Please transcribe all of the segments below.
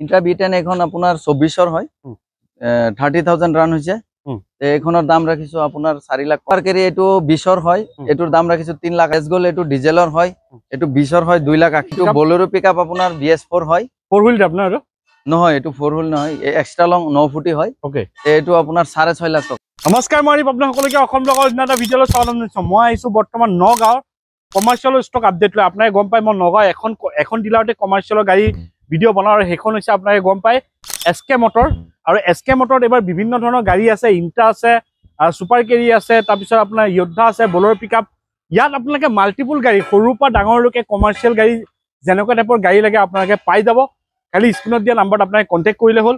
Intra B10 এখন আপোনাৰ 24ৰ হয় 30,000 ৰান হৈছে এখনৰ দাম ৰাখিছো আপোনাৰ 4 লাখ পাৰ কেৰি এটো 20ৰ হয় এটোৰ দাম ৰাখিছো 3 লাখ এস গল এটো ডিজেলৰ হয় এটো 20ৰ হয় 2 লাখ আকিটো বলেৰো পিকআপ আপোনাৰ BS4 হয় 4 হুইল আপোনাৰ নহয় এটো 4 হুইল নহয় এক্সট্ৰা লং 9 ফুটি হয় ওকে এটো আপোনাৰ 6.5 লাখ টকা নমস্কাৰ মই আপোনাৰ সকলোকে অসম ব্লগৰ দিনাটা ভিডিঅ'লৈ স্বাগতম জনাইছো মই আইছো বৰ্তমান নগাঁও কমাৰ্শিয়েল ষ্টক আপডেট লৈ আপোনাক গম পাই মই নগাঁও এখন ডিলাৰতে কমাৰ্শিয়েল গাড়ী ভিডিঅ' বনাও হেখন হৈছে আপোনাক গম পাই SK মটৰ আৰু SK মটৰত এবাৰ বিভিন্ন ধৰণৰ গাড়ী আছে ইন্টা আছে সুপাৰ কেৰি আছে তাৰ পিছত আপোনাৰ যোদ্ধা আছে বলেৰো পিকআপ ইয়াত আপোনালোকে মাল্টিপল গাড়ী সৰুৰ পৰা ডাঙৰলৈকে কমাৰ্শিয়েল গাড়ী যেনেকুৱা টাইপৰ গাড়ী লাগে আপোনালোকে পাই যাব খালি স্ক্ৰিনত দিয়া নাম্বাৰত আপোনালোকে কন্টেক্ট কৰিলে হ'ল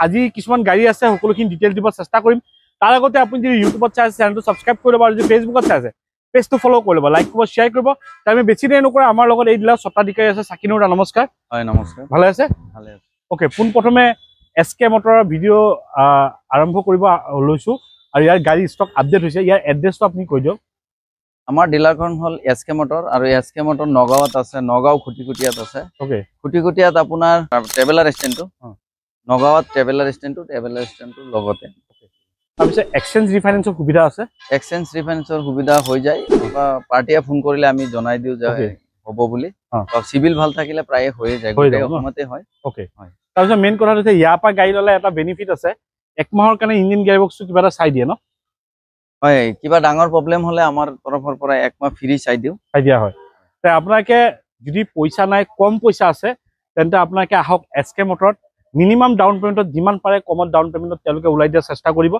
আজি কিছুমান গাড়ী আছে সকলোখিনি ডিটেইল দিব চেষ্টা কৰিম তাৰ আগতে আপুনি যদি ইউটিউবত চাই আছে চেনেলটো সাবস্ক্ৰাইব কৰি ল'ব আৰু যদি ফেচবুকত চাই আছে পেজটো ফলো কৰি ল'ব লাইক কৰিব শ্বেয়াৰ কৰিব আমি বেছি দেৰি নকৰা আমাৰ লগত এই ডিলাৰ স্বত্বাধিকাৰী আছে সাকিনুৰ নমস্কাৰ হয় নমস্কাৰ ভালে আছে ওকে পোন প্ৰথমে SK মটৰৰ ভিডিঅ' আৰম্ভ কৰিব লৈছো আৰু ইয়াৰ গাড়ী ষ্টক আপডেট হৈছে ইয়াৰ এড্ৰেছটো আপুনি কৈ দিয়ক আমাৰ ডিলাৰখন হল SK মটৰ আৰু SK মটৰ নগাঁৱত আছে নগাঁও খুটিকুটিয়াত আছে ওকে খুটিকুটিয়াত আপোনাৰ ট্ৰেভেলাৰ ষ্টেণ্ডটো নগাঁৱত ট্ৰেভেলাৰ ষ্টেণ্ডটো লগতে তাৰপিছত এক্সচেঞ্জ ৰিফাইনেন্সৰ সুবিধা আছে এক্সচেঞ্জ ৰিফাইনেন্সৰ সুবিধা হৈ যায় বা পাৰ্টিয়ে ফোন কৰিলে আমি জনাই দিও যে হ'ব বুলি সিভিল ভাল থাকিলে প্ৰায় হৈয়ে যায় গোটেই অসমতে হয় ওকে তাৰপিছত মেইন কথা হৈছে ইয়াৰ পৰা গাড়ী ল'লে এটা বেনিফিট আছে এক মাহৰ কাৰণে ইঞ্জিন গিয়াৰ বক্সটো কিবা এটা চাই দিয়ে ন হয় কিবা ডাঙৰ প্ৰব্লেম হলে আমাৰ তৰফৰ পৰা এক মাহ ফ্ৰী চাই দিয়া হয় তে আপোনালোকে যদি পইচা নাই কম পইচা আছে তেন্তে আপোনালোকে আহক SK মটৰত মিনিমাম ডাউন পেমেণ্টত যিমান পাৰে কমত ডাউন পেমেণ্টত তেওঁলোকে ওলাই দিয়া চেষ্টা কৰিব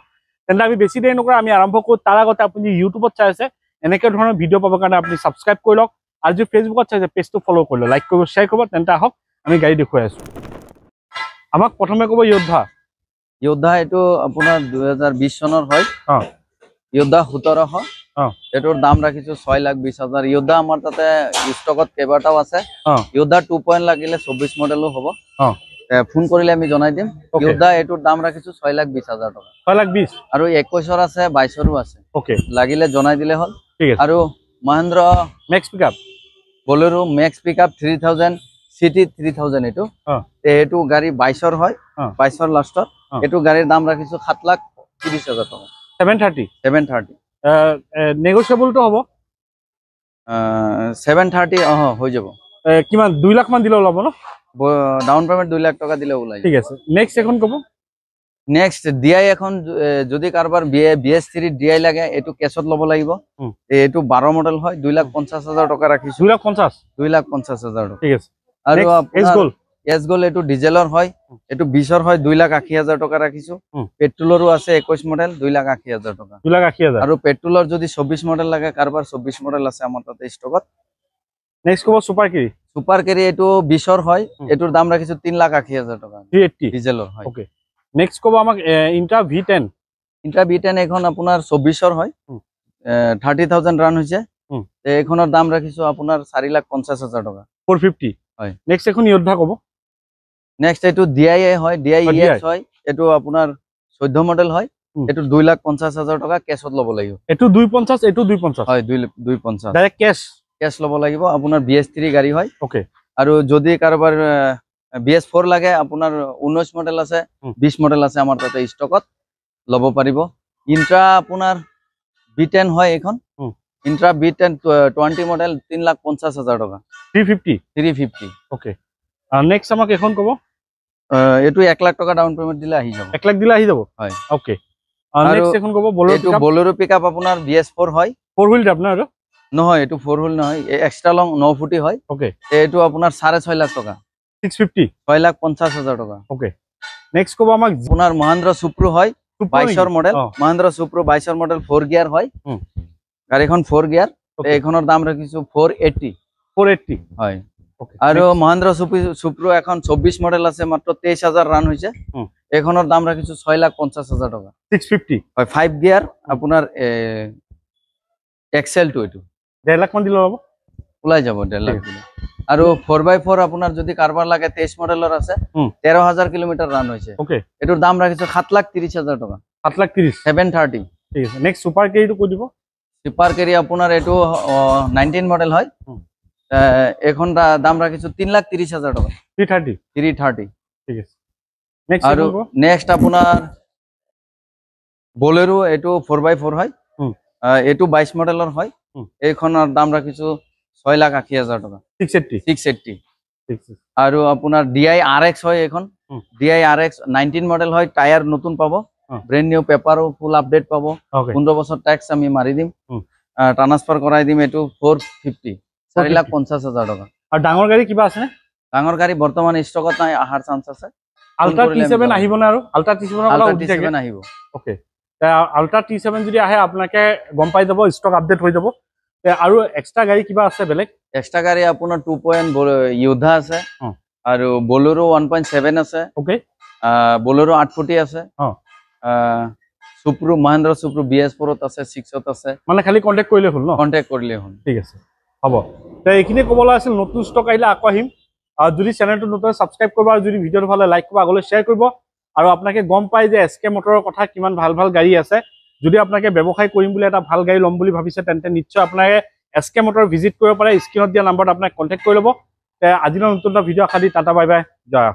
তেন্তে আমি বেছি দেৰি নকৰা আমি আৰম্ভ কৰোঁ তাৰ আগতে আপুনি ইউটিউবত চাই আছে এনেকৈ ধৰণৰ ভিডিঅ' পাবৰ কাৰণে আপুনি ছাবস্ক্ৰাইব কৰি লওক আৰু যদি ফেচবুকত চাইছে পেজটো ফ'ল' কৰি লওক লাইক কৰিব শ্বেয়াৰ কৰিব তেন্তে আহক আমি গাড়ী দেখুৱাই আছোঁ আমাক প্ৰথমে ক'ব যোদ্ধা এইটো আপোনাৰ 2020 চনৰ হয় যোদ্ধা 1700 এটোৰ দাম ৰাখিছো 6,20,000 যোদ্ধা আমাৰ তাতে ষ্টকত কেইবাটাও আছে যোদ্ধা 2 লাগিলে 24 মডেলো হ'ব ফোন কৰিলে আমি জনাই দিম যোদ্ধা এটোৰ দাম ৰাখিছো 6,20,000 টকা 6,20,000 আৰু 21ৰ আছে 22ৰো আছে ওকে লাগিলে জনাই দিলে হ'ল ঠিক আছে আৰু Mahindra Maxx pickup Bolero Maxx pickup 3000 city 3000 এটো গাড়ী 22ৰ হয় 22ৰ লাষ্টত এটো গাড়ীৰ দাম ৰাখিছো 7,30,000 টকা 730 নেগোশিয়েবল তো হ'ব 730 হৈ যাব কিমান 2 লাখ মান দিলে ওলাব ন ডাউন পেমেন্ট 2 লাখ টাকা দিলে ওলাই ঠিক আছে নেক্সট এখন কব নেক্সট DI এখন যদি কারবার BS3 DI লাগে এটো কেছত লব লাগিব এটো 12 মডেল হয় 2,50,000 টাকা ৰাখিছো 2,50,000 টাকা ঠিক আছে আৰু এস গোল এটো ডিজেলৰ হয় এটো 20ৰ হয় 2,80,000 টাকা ৰাখিছো পেট্ৰলৰো আছে 21 মডেল 2,80,000 টাকা 2,80,000 আৰু পেট্ৰলৰ যদি 24 মডেল লাগে কাৰবাৰ 24 মডেল আছে আমাৰ তাতে ষ্টকত নেক্সট কব সুপাৰ কেৰি এটো 20ৰ হয় এটোৰ দাম ৰাখিছো 3,80,000 টাকা 380 ডিজেলৰ হয় ওকে নেক্সট কব আমাক ইন্ট্ৰা V10 এখন আপোনাৰ 24ৰ হয় 30,000 ৰান হৈছে এখনৰ দাম ৰাখিছো আপোনাৰ 4,50,000 টাকা 450 হয় নেক্সট এখন যোদ্ধা কব নেক্সট এটো DI হয় DI EX হয় এটো আপোনাৰ 14 মডেল হয় এটো 2,50,000 টাকা কেছত লব লাগিব এটো 250 এটো 250 হয় 250 ডাইৰেক্ট কেশ লব লাগিব আপোনাৰ BS3 গাড়ী হয় ওকে আৰু যদি কাৰবাৰ BS4 লাগে আপোনাৰ 19 মডেল আছে 20 মডেল আছে আমাৰ তাতে ষ্টকত লব পাৰিব ইন্ট্ৰা আপোনাৰ B10 হয় এখন ইন্ট্ৰা B10 20 মডেল 3,50,000 টাকা 350 ওকে আৰু নেক্সট আমাক এখন কব এটো 1 লাখ টাকা ডাউন পেমেন্ট দিলে আহি যাব 1 লাখ দিলে আহি যাব হয় ওকে আৰু নেক্সট এখন কব বলেৰো পিকআপ আপোনাৰ BS4 হয় 4 হুইল আপোনাৰ নহয় এটো 4 হুইল নহয় এক্সট্ৰা লং 9 ফুটি হয় ওকে এটো আপোনাৰ 6.5 লাখ টাকা 650 6,50,000 টাকা ওকে নেক্সট কব আমাক আপোনাৰ মহেন্দ্ৰ সুপ্ৰো হয় 22ৰ মডেল মহেন্দ্ৰ সুপ্ৰো 22ৰ মডেল 4 গিয়াৰ হয় গাড়ীখন 4 গিয়াৰ এইখনৰ দাম ৰাখিছো 480 হয় আৰু মহেন্দ্ৰ সুপ্ৰো এখন 24 মডেল আছে মাত্ৰ 23,000 ৰান হৈছে এইখনৰ দাম ৰাখিছো 6,50,000 টাকা 650 হয় 5 গিয়াৰ আপোনাৰ এক্সেল টু এটো 1.5 লাখ মান দিলে হ'ব ওলাই যাব 1.5 লাখ দিলে আৰু 4x4 আপোনাৰ যদি কাৰবাৰ লাগে 23 মডেলৰ আছে 13,000 কিলোমিটাৰ ৰান হৈছে ওকে এটোৰ দাম ৰাখিছো 7,30,000 টাকা 7,30,000 730 ঠিক আছে নেক্সট সুপাৰ কেৰিটো কৈ দিব সুপাৰ কেৰি আপোনাৰ এটো 19 মডেল হয় এখন দাম ৰাখিছো 3,30,000 টাকা 330 ঠিক আছে নেক্সট আৰু নেক্সট আপোনাৰ বলেৰো এইটো 4x4 হয় এইটো 22 মডেলৰ হয় এইখনৰ দাম ৰাখিছো 6,80,000 টকা 680 আৰু আপোনাৰ DI RX হয় এখন DI RX 19 মডেল হয় টায়াৰ নতুন পাব ব্ৰেন্ড নিউ পেপাৰো ফুল আপডেট পাব 15 বছৰ ট্যাক্স আমি মাৰি দিম ট্ৰান্সফাৰ কৰাই দিম এইটো 450 4,50,000 টকা আৰু ডাঙৰ গাড়ী কিবা আছে নে ডাঙৰ গাড়ী বৰ্তমান ষ্টকত নাই আহাৰ চান্স আছে আল্ট্ৰা T7 আহিব না আৰু আল্ট্ৰা T7 আহিব ওকে আল্ট্ৰা T7 যদি আহে আপোনাকে গম পাই যাব ষ্টক আপডেট হৈ যাব আৰু এক্সট্ৰা গাড়ী কিবা আছে বেলেগ এক্সট্ৰা গাড়ী আপোনাৰ 2.0 ইয়োধা আছে আৰু বলেৰো 1.7 আছে ওকে বলেৰো 840 আছে সুপ্ৰু মহিন্দ্ৰা সুপ্ৰু BS4 আছে 6 আছে মানে খালি কন্টাক্ট কৰিলে হ'ল ন কন্টাক্ট কৰিলে হ'ল ঠিক আছে হ'ব তে এইখিনি ক'বলৈ আছিল নতুন ষ্টক আহিলে আকৌ আহিম আৰু যদি চেনেলটো নতুন সাবস্ক্ৰাইব কৰিব আৰু যদি ভিডিওটো ভালে লাইক কৰিব আগলৈ শেয়াৰ কৰিব আৰু আপোনাকে গম পাই যে SK মোটৰৰ কথা কিমান ভাল ভাল গাড়ী আছে যদি আপোনাকে ব্যৱসায় কৰিম বুলি এটা ভাল গাড়ী ল'ম বুলি ভাবিছে তেন্তে নিশ্চয় আপোনাকে SK মোটৰ ভিজিট কৰিব পাৰে স্ক্ৰিনত দিয়া নম্বৰত আপোনাক কন্টাক্ট কৰি ল'ব তে আজিৰ নতুন ভিডিও আশা দি টাটা বাই বাই জয়